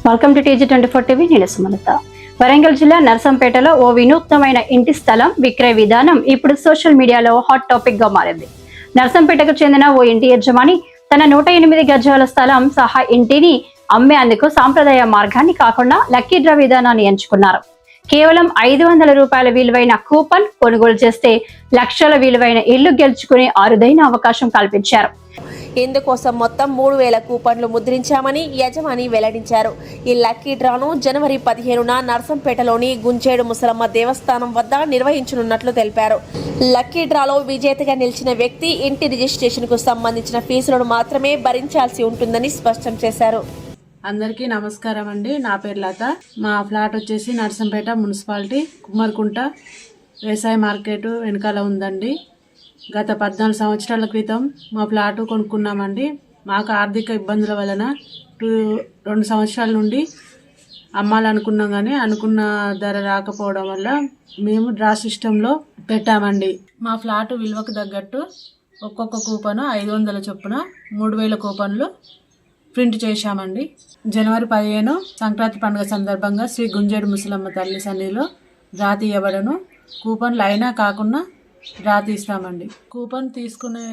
Welcome to TG24 TV. నేను సుమలత. వరంగల్ జిల్లా నర్సంపేటలో ఓ వినూత్నమైన ఇంటి స్థలం విక్రయ విధానం ఇప్పుడు సోషల్ మీడియాలో హాట్ టాపిక్ గా మారింది. నర్సంపేటకు చెందిన ఓ ఇంటి యజమాని తన 108 గజాల స్థలం సహా ఇంటిని అమ్మేందుకు సాంప్రదాయ మార్గాన్ని కాకుండా లక్కీ డ్రా విధానాన్ని ఎంచుకున్నారు. కేవలం 500 రూపాయల విలువైన కూపన్ కొనుగోలు చేస్తే లక్షల విలువైన ఇల్లు గెలుచుకునే అరుదైన అవకాశం కల్పించారు. ఇందుకోసం మొత్తం 3000 కూపన్లు ముద్రించామని యజమాని వెల్లడించారు. ఈ లక్కీ డ్రాను జనవరి 15న నర్సంపేటలోని గుంజేడు ముసలమ్మ దేవస్థానం వద్ద నిర్వహించనున్నట్లు తెలిపారు. లక్కీ డ్రాలో విజేతగా నిలిచిన వ్యక్తి ఇంటి రిజిస్ట్రేషన్ కు సంబంధించిన ఫీజులను మాత్రమే భరించాల్సి ఉంటుందని స్పష్టం చేశారు. అందరికీ నమస్కారం అండి. నా పేరు లత. మా ఫ్లాట్ వచ్చేసి నర్సంపేట మున్సిపాలిటీ కుమ్మరికుంట వ్యవసాయ మార్కెట్ వెనకాల ఉందండి. గత 14 సంవత్సరాల క్రితం మా ఫ్లాట్ కొనుక్కున్నామండి. మాకు ఆర్థిక ఇబ్బందుల వలన 2 సంవత్సరాల నుండి అమ్మాలనుకున్నాం, కానీ అనుకున్న ధర రాకపోవడం వల్ల మేము డ్రా సిస్టంలో పెట్టామండి. మా ఫ్లాట్ విలువకు తగ్గట్టు ఒక్కొక్క కూపను 500 చొప్పున 3000 కూపన్లు ప్రింట్ చేశామండి. జనవరి 15 సంక్రాంతి పండుగ సందర్భంగా శ్రీ గుంజేడు ముసలమ్మ తల్లి సన్నిధిలో డ్రా తీయబడను. కూపన్లు అయినా కాకుండా డ్రా తీస్తామండి. కూపన్ తీసుకునే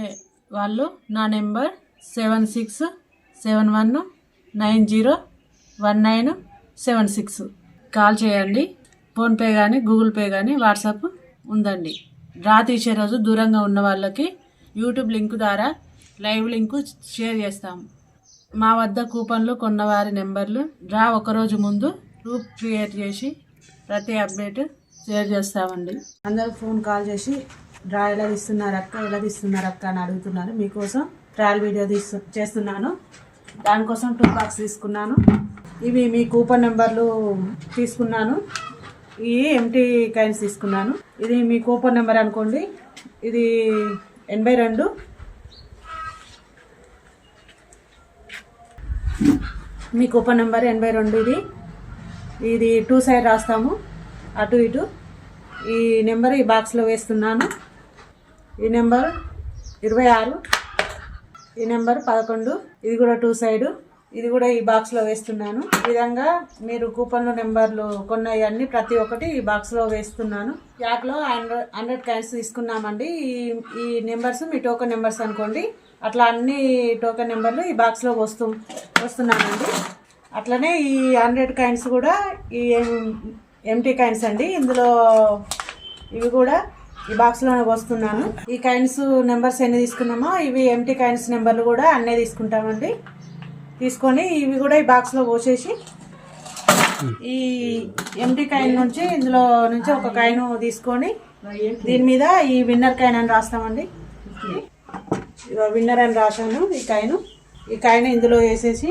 వాళ్ళు నా నెంబర్ 7671901976 కాల్ చేయండి. ఫోన్పే కానీ గూగుల్ పే కానీ వాట్సాప్ ఉందండి. డ్రా తీసే రోజు దూరంగా ఉన్న వాళ్ళకి యూట్యూబ్ లింక్ ద్వారా లైవ్ లింకు షేర్ చేస్తాము. మా వద్ద కూపన్లు కొన్నవారి నెంబర్లు డ్రా ఒకరోజు ముందు గ్రూప్ క్రియేట్ చేసి ప్రతి అప్డేట్ షేర్ చేస్తామండి. అందరూ ఫోన్ కాల్ చేసి డ్రా ఎలా తీస్తున్నారు అక్క అని అడుగుతున్నారు. మీకోసం ట్రయల్ వీడియో చేస్తున్నాను. దానికోసం 2 బాక్స్ తీసుకున్నాను. ఇవి మీ కూపన్ నెంబర్లు తీసుకున్నాను. ఇవి ఎంటీ కాయిన్స్ తీసుకున్నాను. ఇది మీ కూపన్ నెంబర్ అనుకోండి. ఇది 82. మీ కూపన్ నెంబర్ 82. ఇది 2 సైడ్ రాస్తాము, అటు ఇటు. ఈ నెంబర్ ఈ బాక్స్లో వేస్తున్నాను. ఈ నెంబర్ 26, ఈ నెంబర్ 11. ఇది కూడా 2 సైడ్, ఇది కూడా ఈ బాక్స్లో వేస్తున్నాను. ఈ విధంగా మీరు కూపన్లు నెంబర్లు కొన్నవన్నీ ప్రతి ఒక్కటి ఈ బాక్స్లో వేస్తున్నాను. యాక్లో 100 కాయిన్స్ తీసుకున్నామండి. ఈ నెంబర్స్ మీ టోకెన్ నెంబర్స్ అనుకోండి. అట్లా అన్ని టోకెన్ నెంబర్లు ఈ బాక్స్లో వస్తున్నానండి. అట్లనే ఈ 100 కాయిన్స్ కూడా ఈ ఎంటీ కాయిన్స్ అండి. ఇందులో ఇవి కూడా ఈ బాక్స్లోనే వస్తున్నాను. ఈ కాయిన్స్ నెంబర్స్ ఎన్ని తీసుకున్నామో ఇవి ఎంటీ కాయిన్స్ నెంబర్లు కూడా అన్నీ తీసుకుంటామండి. తీసుకొని ఇవి కూడా ఈ బాక్స్లో పోసేసి ఈ ఎంటీ కాయిన్ నుంచి ఇందులో నుంచి ఒక కాయిన్ తీసుకొని దీని మీద ఈ విన్నర్ కాయిన్ అని రాస్తామండి. విన్నర్ అని రాశాను. ఈ కాయిన్ ఇందులో వేసేసి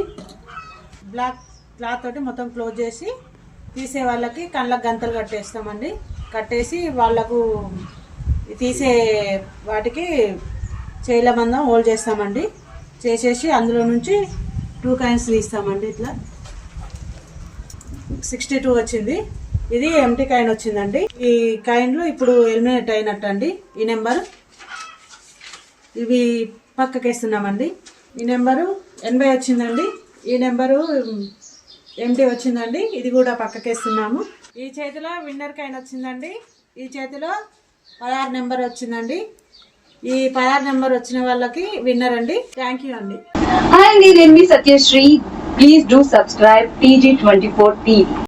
బ్లాక్ క్లాత్ తోటి మొత్తం క్లోజ్ చేసి తీసే వాళ్ళకి కళ్ళకు గంతలు కట్టేస్తామండి. కట్టేసి వాళ్ళకు తీసే వాటికి చేయిల మందం హోల్డ్ చేస్తామండి. చేసేసి అందులో నుంచి 2 కాయిన్స్ తీస్తామండి. ఇట్లా 62 వచ్చింది. ఇది ఎంటీ కాయిన్ వచ్చిందండి. ఈ కాయిన్లు ఇప్పుడు ఎలిమినేట్ అయినట్టు అండి. ఈ నెంబర్ ఇవి పక్కకేస్తున్నామండి. ఈ నెంబరు 80 వచ్చిందండి. ఈ నెంబరు ఎంటీ వచ్చిందండి. ఇది కూడా పక్కకేస్తున్నాము. ఈ చేతిలో విన్నర్ కాయిన్ వచ్చిందండి. ఈ చేతిలో 16 నెంబర్ వచ్చిందండి. ఈ 16 నెంబర్ వచ్చిన వాళ్ళకి విన్నర్ అండి. థ్యాంక్ యూ అండి. హాయ్ అండి, నేను మీ Satyasri. Please do subscribe TG24 TV.